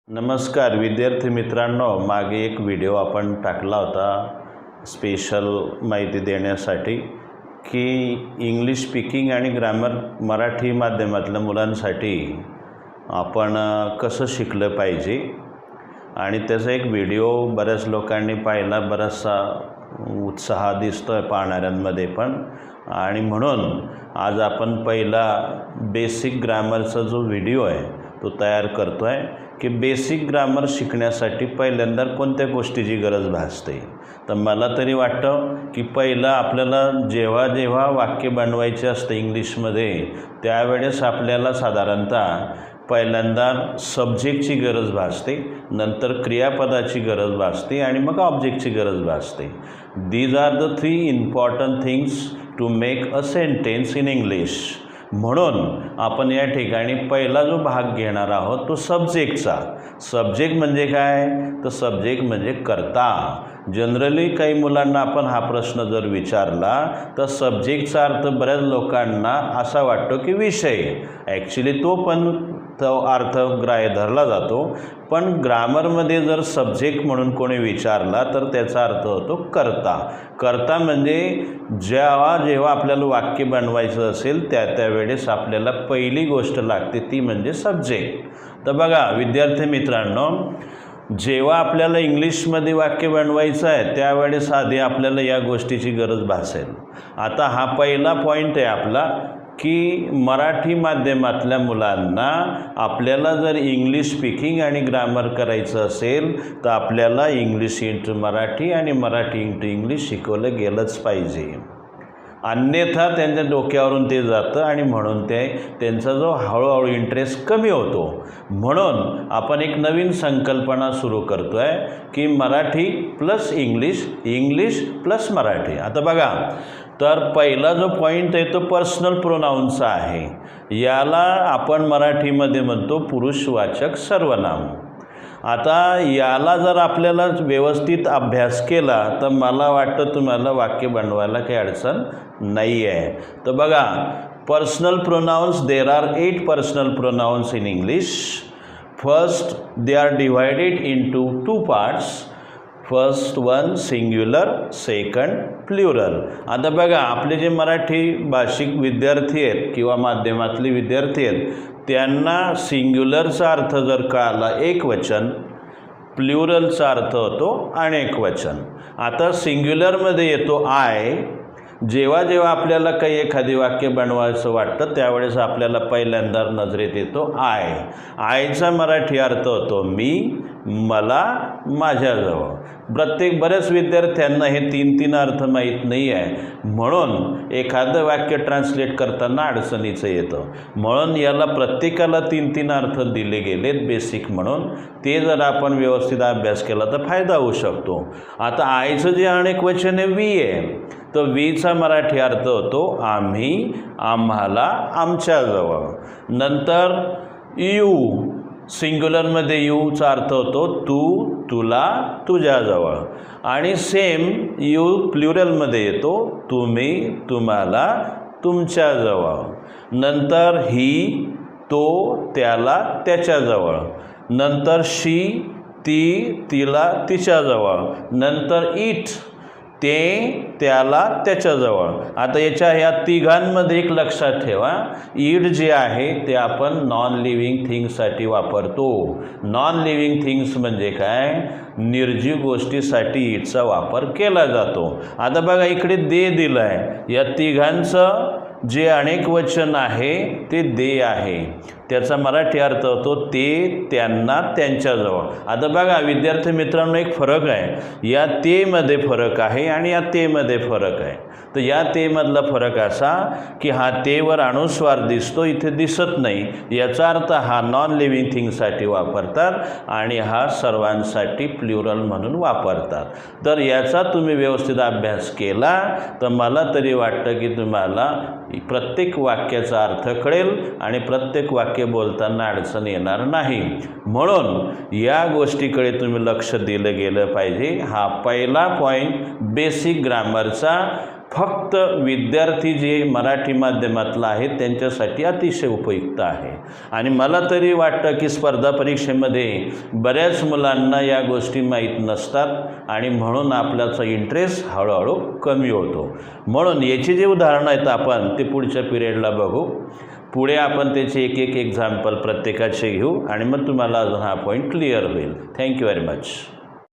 नमस्कार विद्यार्थी मित्रांनो, मागे एक व्हिडिओ आपण टाकला होता स्पेशल माहिती देण्यासाठी की इंग्लिश स्पीकिंग आणि ग्रामर मराठी माध्यमातल्या मुलांसाठी आपण कसं शिकलं पाहिजे आणि त्याचा एक व्हिडिओ बऱ्याच लोकांनी पाहिला, बराचसा उत्साह दिसतोय पाहणाऱ्यांमध्ये पण। आणि म्हणून आज आपण पहिला बेसिक ग्रामरचा जो व्हिडिओ आहे तो तयार करतोय की बेसिक ग्रामर शिकण्यासाठी पहिल्यांदा कोणत्या गोष्टीची गरज भासते। तर मला तरी वाटतं की पहिला आपल्याला जेव्हा वाक्य बनवायचे असते इंग्लिशमध्ये त्यावेळेस आपल्याला साधारणतः पहिल्यांदा सब्जेक्टची गरज भासते, नंतर क्रियापदाची गरज भासते आणि मग ऑब्जेक्टची गरज भासते। These are the 3 important things to make a sentence in English. म्हणून आपण या ठिकाणी पहिला जो भाग घेणार आहोत तो सब्जेक्टचा। सब्जेक्ट म्हणजे काय? तर सब्जेक्ट म्हणजे कर्ता। जनरली काही मुलांना आपण हा प्रश्न जर विचारला तर सब्जेक्टचा अर्थ बऱ्याच लोकांना असा वाटतो की विषय। ॲक्च्युली तो अर्थ ग्राह्य धरला जातो, पण ग्रामरमध्ये जर सब्जेक्ट म्हणून कोणी विचारला तर त्याचा अर्थ होतो कर्ता। कर्ता म्हणजे जेव्हा आपल्याला वाक्य बनवायचं असेल त्यावेळेस आपल्याला पहिली गोष्ट लागते ती म्हणजे सब्जेक्ट। तर बघा विद्यार्थी मित्रांनो, जेव्हा आपल्याला इंग्लिशमध्ये वाक्य बनवायचं आहे त्यावेळेस आधी आपल्याला या गोष्टीची गरज भासेल। आता हा पहिला पॉईंट आहे आपला की मराठी माध्यमातल्या मुलांना आपल्याला जर इंग्लिश स्पीकिंग आणि ग्रामर करायचं असेल तर आपल्याला इंग्लिश इंटू मराठी आणि मराठी इंटू इंग्लिश शिकवलं गेलंच पाहिजे, अन्यथा त्यांच्या डोक्यावरून ते जातं आणि म्हणून त्यांचा जो हळूहळू इंटरेस्ट कमी होतो। म्हणून आपण एक नवीन संकल्पना सुरू करतो आहे की Marathi plus English, English plus Marathi. आता बघा, तर पहिला जो पॉईंट आहे तो पर्सनल प्रोनाउन्सचा आहे। याला आपण मराठीमध्ये म्हणतो पुरुषवाचक सर्वनाम। आता याला जर आपल्याला व्यवस्थित अभ्यास केला तर मला वाटतं तुम्हाला वाक्य बनवायला काही अडचण नाही आहे। तर बघा, personal pronounce, there are 8 personal pronounce in English. First they are divided into 2 parts. First one singular, second plural. आता बघा, आपले जे मराठी भाषिक विद्यार्थी आहेत किंवा माध्यमातले विद्यार्थी आहेत त्यांना सिंग्युलरचा अर्थ जर कळाला एकवचन, प्लुरलचा अर्थ होतो अनेक वचन। आता सिंग्युलरमध्ये येतो आय। जेव्हा आपल्याला काही एखादी वाक्य बनवायचं वाटतं त्यावेळेस आपल्याला पहिल्यांदा नजरेत येतो आय। आयचा मराठी अर्थ होतो मी, मला, माझ्याजवळ। बऱ्याच विद्यार्थ्यांना हे 3 अर्थ माहीत नाही आहे, म्हणून एखादं वाक्य ट्रान्सलेट करताना अडचणीचं येतं। म्हणून याला प्रत्येकाला 3 अर्थ दिले गेलेत बेसिक म्हणून। ते जर आपण व्यवस्थित अभ्यास केला तर फायदा होऊ शकतो। आता आयचं जे अनेक वचन आहे वी आहे, तर वीचा मराठी अर्थ होतो आम्ही, आम्हाला, आमच्याजवळ। नंतर यू, सिंग्युलरमध्ये यूचा अर्थ होतो तू, तुला, तुझ्याजवळ। आणि सेम यू प्लुरलमध्ये येतो तुम्ही, तुम्हाला, तुमच्याजवळ। नंतर ही, तो, त्याला, त्याच्याजवळ। नंतर शी, ती, तिला, तिच्याजवळ। नंतर इट, ते, त्याला, त्याच्याजवळ। आता ह्या तिघांमध्ये एक लक्षात ठेवा, इट जे आहे ते आपण नॉन लिव्हिंग थिंग्ससाठी वापरतो। नॉन लिव्हिंग थिंग्स म्हणजे काय? निर्जीव गोष्टीसाठी इटचा वापर केला जातो। आता बघा, इकडे दे दिलं आहे, या तिघांचं जे अनेक वचन आहे ते दे आहे। त्याचा मराठी अर्थ होतो ते, त्यांना, त्यांच्याजवळ। आता बघा विद्यार्थी मित्रांनो, एक फरक आहे, या ते मध्ये फरक आहे आणि या ते मध्ये फरक आहे। तर या ते मधला फरक असा की हा तेवर अनुस्वार दिसतो, इथे दिसत नाही। याचा अर्थ हा नॉन लिव्हिंग थिंगसाठी वापरतात आणि हा सर्वांसाठी प्लुरल म्हणून वापरतात। तर याचा तुम्ही व्यवस्थित अभ्यास केला तर मला तरी वाटतं की तुम्हाला प्रत्येक वाक्याचा अर्थ कळेल आणि प्रत्येक वाक्य बोलताना अडचण येणार नाही। म्हणून या गोष्टीकडे तुम्ही लक्ष दिलं गेलं पाहिजे। हा पहिला पॉईंट बेसिक ग्रामरचा फक्त विद्यार्थी जे मराठी माध्यमातला आहेत त्यांच्यासाठी अतिशय उपयुक्त आहे. आणि मला तरी वाटतं की स्पर्धा परीक्षेमध्ये बऱ्याच मुलांना या गोष्टी माहीत नसतात आणि म्हणून आपल्याचा इंटरेस्ट हळूहळू कमी होतो. म्हणून याची जे उदाहरणं आहेत आपण ते पुढच्या पिरियडला बघू. पुढे आपण त्याचे एक एक एक्झाम्पल प्रत्येकाचे घेऊ आणि मग तुम्हाला अजून हा पॉईंट क्लिअर होईल. Thank you very much.